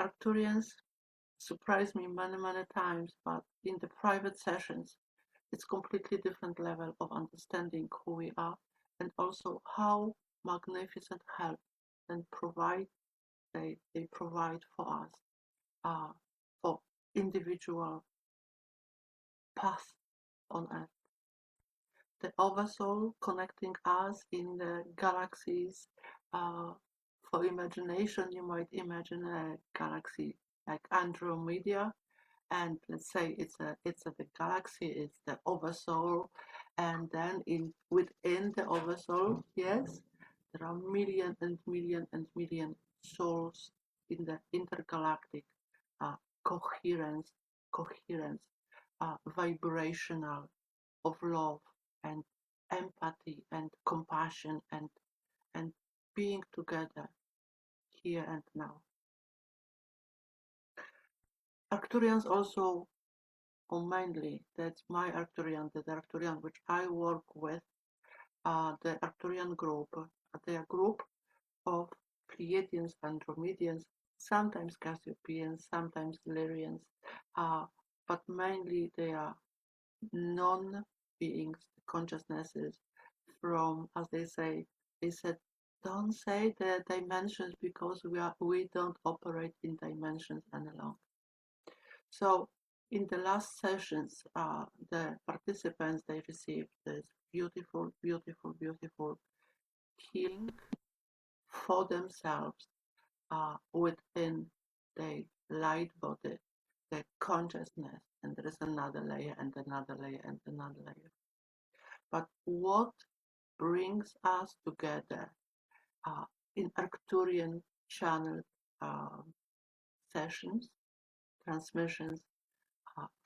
Arcturians surprised me many, many times, but in the private sessions, it's completely different level of understanding who we are and also how magnificent help and provide they provide for us for individual path on earth. The oversoul connecting us in the galaxies. For imagination, you might imagine a galaxy like Andromeda, and let's say it's the galaxy, it's the oversoul, and then within the oversoul, yes, there are million and million and million souls in the intergalactic coherence, vibrational of love and empathy and compassion and being together here and now. Arcturians also, or mainly, that's my Arcturian, the Arcturian which I work with, the Arcturian group. They are a group of Pleiadians, Andromedians, sometimes Cassiopeians, sometimes Lyrians, but mainly they are non-beings, consciousnesses from, as they said, don't say the dimensions because we don't operate in dimensions any longer. So in the last sessions, the participants, they received this beautiful, beautiful, beautiful healing for themselves within the light body, the consciousness, and there is another layer and another layer and another layer. But what brings us together in Arcturian channel sessions, transmissions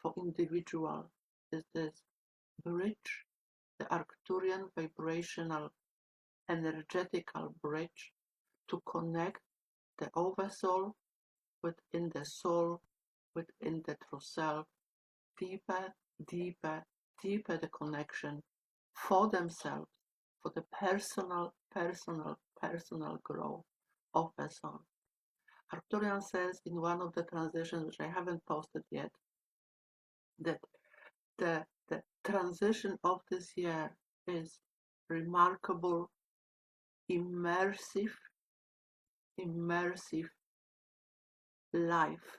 for individual is this bridge, the Arcturian vibrational energetical bridge to connect the oversoul within the soul, within the true self, deeper, deeper, deeper the connection for themselves, for the personal growth of the soul. Arcturian says in one of the transitions, which I haven't posted yet, that the transition of this year is remarkable, immersive life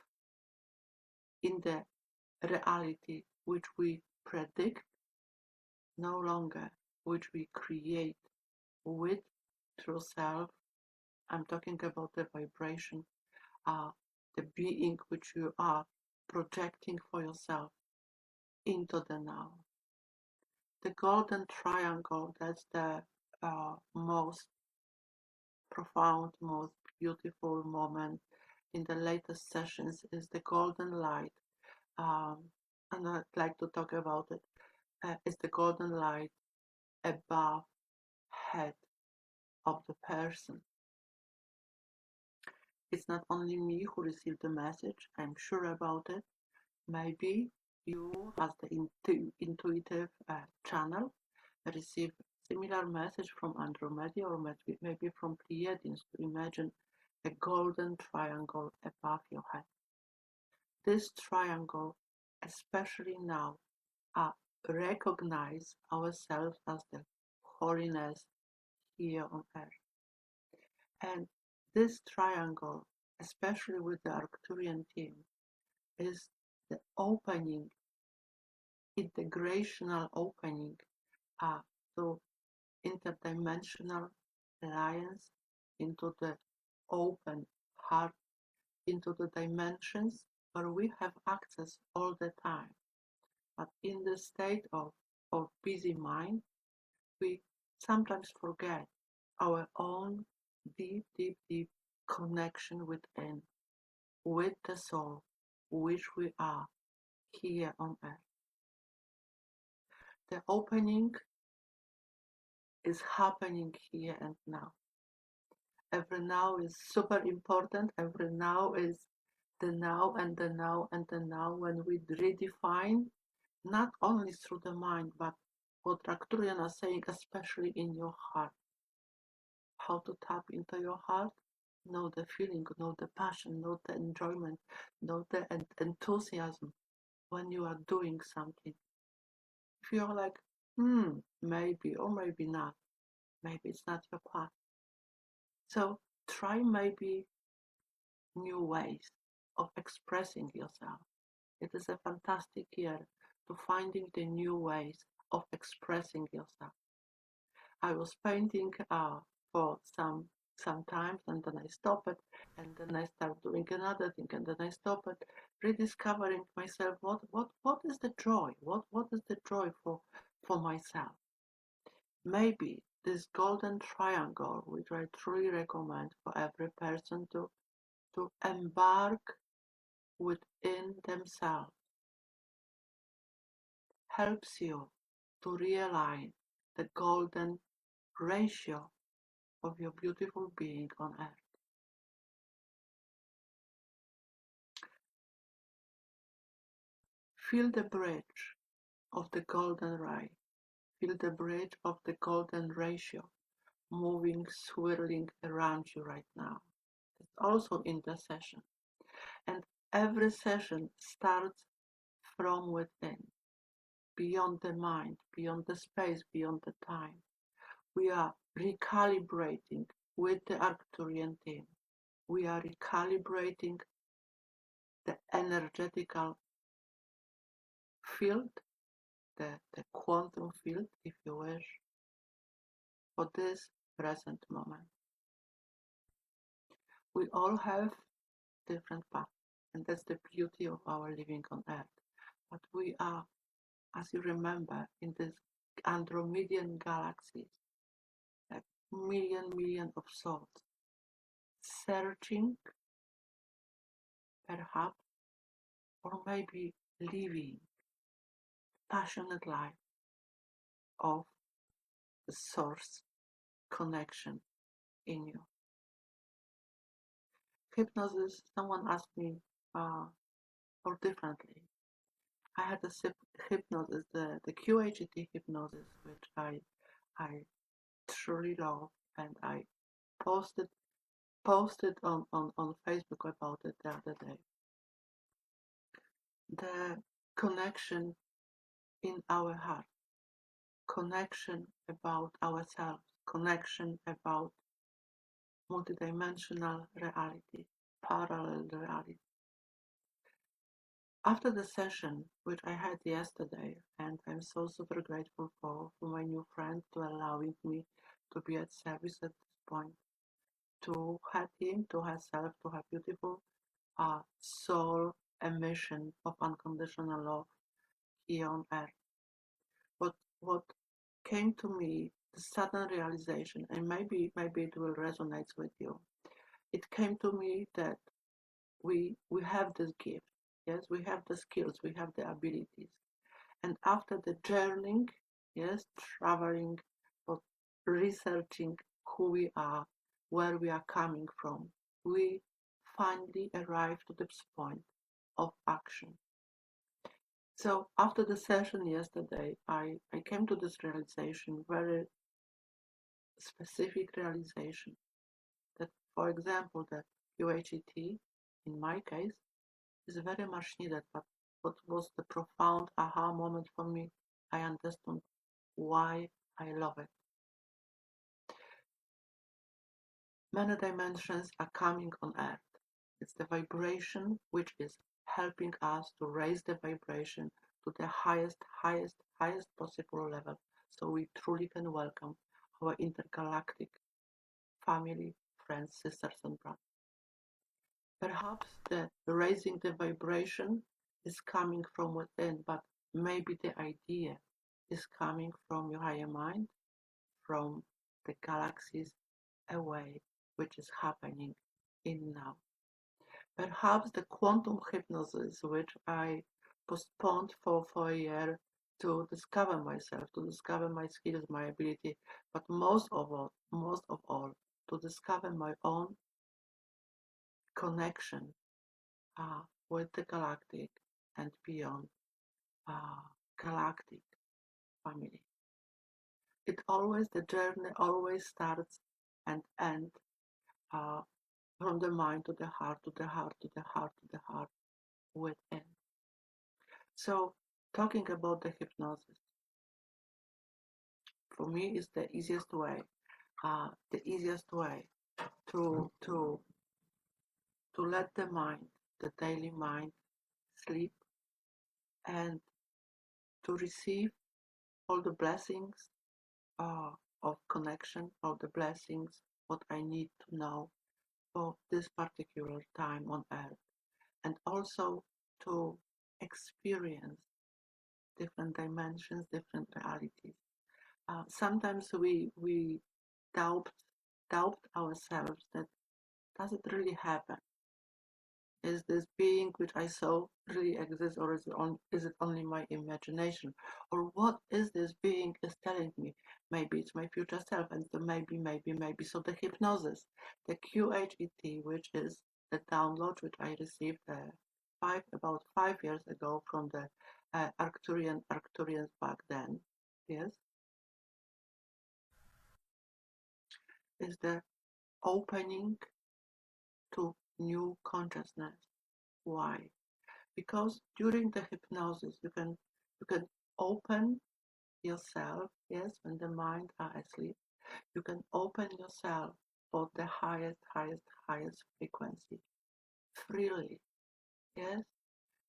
in the reality which we predict, no longer which we create with true self. I'm talking about the vibration, the being which you are projecting for yourself into the now. The golden triangle, that's the most profound, most beautiful moment in the latest sessions, is the golden light. And I'd like to talk about it. It's the golden light above head of the person. It's not only me who received the message, I'm sure about it. Maybe you, as the intuitive channel, receive similar message from Andromeda or maybe from Pleiadians to imagine a golden triangle above your head. This triangle, especially now, recognize ourselves as the holiness here on earth. And this triangle, especially with the Arcturian team, is the opening, integrational opening to interdimensional alliance, into the open heart, into the dimensions where we have access all the time. But in the state of busy mind, we sometimes forget our own deep connection within, with the soul, which we are here on earth. The opening is happening here and now. Every now is super important. Every now is the now and the now and the now, when we redefine, not only through the mind, but what Arcturian are saying, especially in your heart. How to tap into your heart? know the feeling, know the passion, know the enjoyment, know the enthusiasm when you are doing something. If you're like, maybe or maybe not, maybe it's not your path. So try maybe new ways of expressing yourself. It is a fantastic year to finding the new ways of expressing yourself. I was painting for some times, and then I stop it, and then I start doing another thing, and then I stop it, rediscovering myself. What is the joy? What is the joy for myself? Maybe this golden triangle, which I truly recommend for every person to embark within themselves, helps you to realize the golden ratio of your beautiful being on earth. Feel the bridge of the golden ray. Feel the bridge of the golden ratio moving, swirling around you right now. It's also in the session. And every session starts from within, beyond the mind, beyond the space, beyond the time. We are recalibrating with the Arcturian team. We are recalibrating the energetical field, the quantum field, if you wish, for this present moment. We all have different paths, and that's the beauty of our living on Earth. But we are, as you remember, in this Andromedan galaxies, like million of souls, searching, perhaps, or maybe living passionate life of the source connection in you. Hypnosis, someone asked me, or differently. I had a hypnosis, the QHT hypnosis, which I truly love, and I posted on Facebook about it the other day. The connection in our heart, connection about ourselves, connection about multidimensional reality, parallel reality. After the session, which I had yesterday, and I'm so super grateful for my new friend to allowing me to be at service at this point, to have him, to herself, to her beautiful soul emission of unconditional love here on earth. What came to me, the sudden realization, and maybe it will resonate with you. It came to me that we have this gift. Yes, we have the skills, we have the abilities. And after the journeying, yes, traveling, but researching who we are, where we are coming from, we finally arrive to this point of action. So after the session yesterday, I came to this realization, very specific realization, that, for example, that UHET, in my case, is very much needed. But what was the profound aha moment for me? I understood why I love it. Many dimensions are coming on Earth. It's the vibration which is helping us to raise the vibration to the highest possible level, so we truly can welcome our intergalactic family, friends, sisters, and brothers. Perhaps the raising the vibration is coming from within, but maybe the idea is coming from your higher mind, from the galaxies away, which is happening in now. Perhaps the quantum hypnosis, which I postponed for a year to discover myself, to discover my skills, my ability, but most of all, to discover my own connection with the galactic and beyond galactic family. The journey always starts and ends from the mind to the heart, to the heart, to the heart, to the heart, within. So, talking about the hypnosis, for me, is the easiest way. The easiest way to to to let the mind, the daily mind, sleep and to receive all the blessings uh, of connection, all the blessings, what I need to know for this particular time on earth, and also to experience different dimensions, different realities. Sometimes we doubt doubt ourselves that does it really happen? Is this being which I saw really exist, or is it only my imagination? Or what is this being is telling me? Maybe it's my future self, and so maybe. So the hypnosis, the QHET, which is the download which I received about 5 years ago from the Arcturians back then, yes, is the opening to new consciousness. Why? Because during the hypnosis you can open yourself, yes, when the mind are asleep, you can open yourself for the highest frequency freely, yes.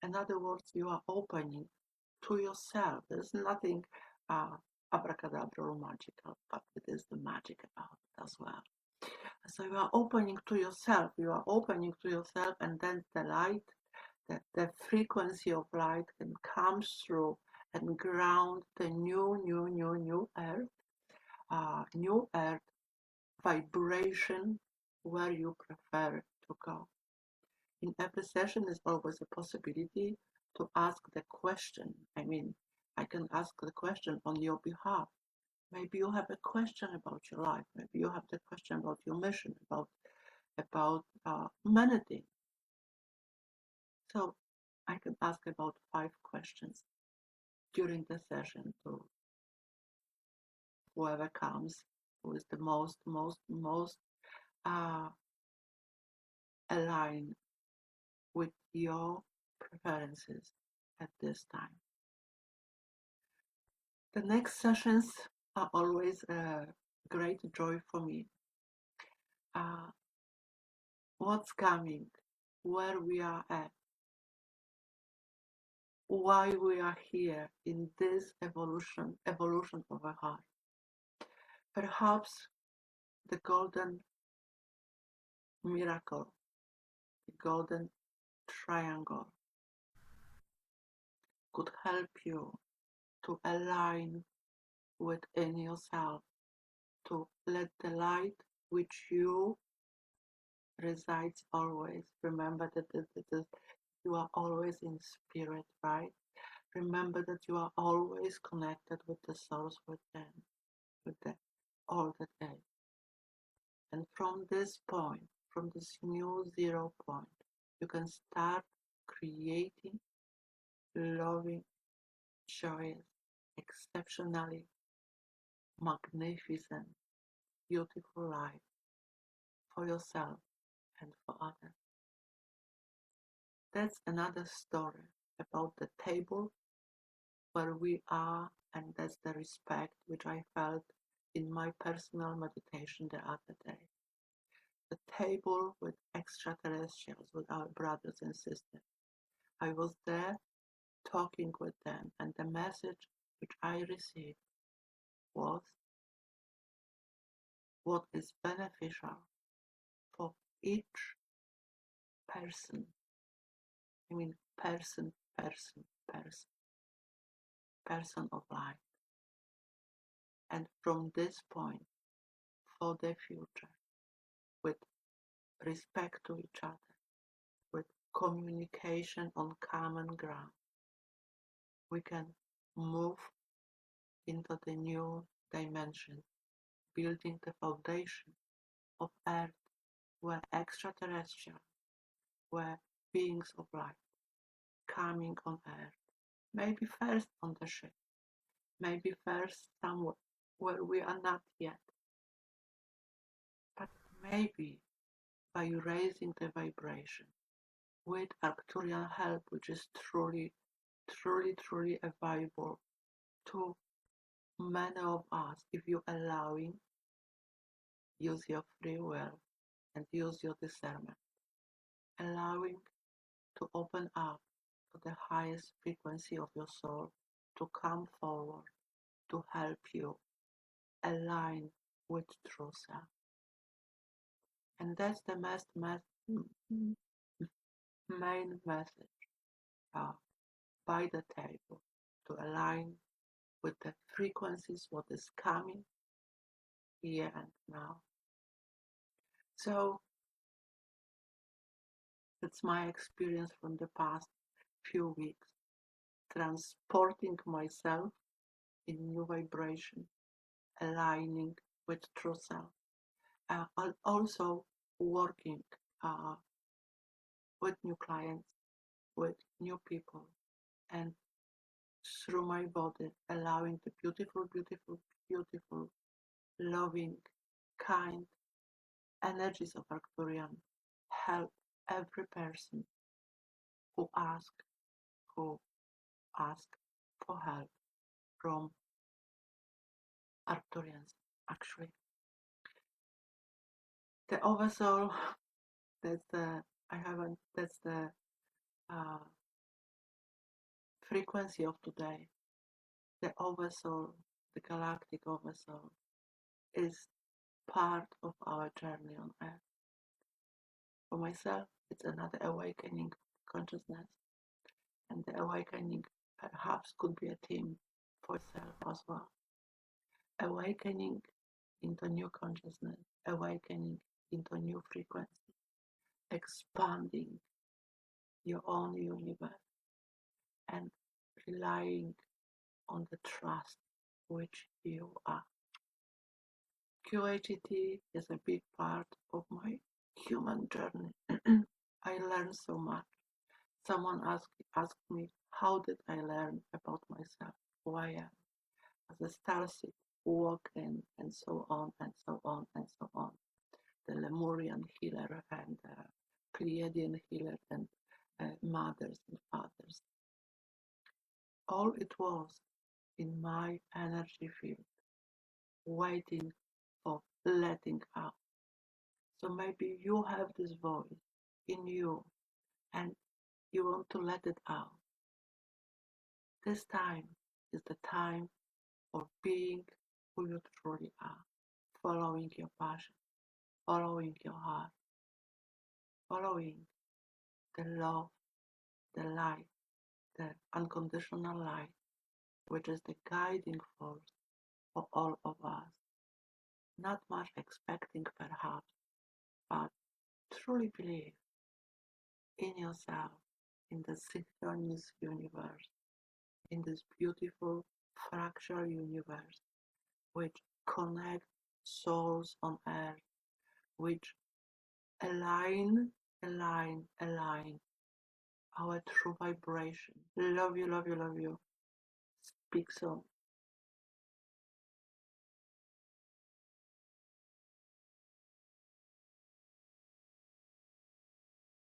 In other words, you are opening to yourself. There's nothing uh, abracadabra or magical, but it is the magic about it as well. So you are opening to yourself, and then the light, the frequency of light can come through and ground the new earth vibration where you prefer to go. In every session is always a possibility to ask the question. I mean, I can ask the question on your behalf. Maybe you have a question about your life. Maybe you have the question about your mission, about many things. So I can ask about 5 questions during the session to whoever comes, who is the most uh, aligned with your preferences at this time. The next sessions are always a great joy for me. What's coming, where we are at, why we are here in this evolution of a heart. Perhaps the golden miracle, the golden triangle could help you to align within yourself, to let the light which you resides always. Remember that you are always in spirit, right? Remember that you are always connected with the source within, with the all that is. And from this point, from this new 0 point, you can start creating, loving, joyous, exceptionally magnificent, beautiful life for yourself and for others. That's another story about the table where we are, and that's the respect which I felt in my personal meditation the other day. The table with extraterrestrials, with our brothers and sisters. I was there talking with them, and the message which I received was what is beneficial for each person. I mean, person of life. And from this point, for the future, with respect to each other, with communication on common ground, we can move into the new dimension, building the foundation of Earth, where extraterrestrial, where beings of light coming on Earth, maybe first on the ship, maybe first somewhere where we are not yet, but maybe by raising the vibration with Arcturian help, which is truly, truly, truly available to many of us if you're allowing, use your free will and use your discernment, allowing to open up to the highest frequency of your soul to come forward to help you align with true self. And that's the main message by the table, to align with the frequencies, what is coming here and now. So that's my experience from the past few weeks, transporting myself in new vibration, aligning with true self, and also working with new clients, with new people, and through my body, allowing the beautiful, beautiful, beautiful, loving, kind energies of Arcturian help every person who ask for help from Arcturians. Actually, the oversoul, that's the uh, frequency of today. The oversoul, the galactic oversoul, is part of our journey on Earth. For myself, it's another awakening consciousness, and the awakening perhaps could be a theme for self as well. Awakening into new consciousness, awakening into new frequency, expanding your own universe, and relying on the trust which you are. QHT is a big part of my human journey. I learned so much. Someone asked me, how did I learn about myself, who I am, as a starseed, awaken, and so on, and so on, and so on. The Lemurian healer and Pleiadian healer and mothers and fathers. All it was in my energy field, waiting for letting out. So maybe you have this voice in you and you want to let it out. This time is the time of being who you truly are, following your passion, following your heart, following the love, the light, the unconditional light, which is the guiding force for all of us. Not much expecting perhaps, but truly believe in yourself, in the synchronous universe, in this beautiful fractal universe which connects souls on earth, which align our true vibration. Love you, love you, love you. Speak soon.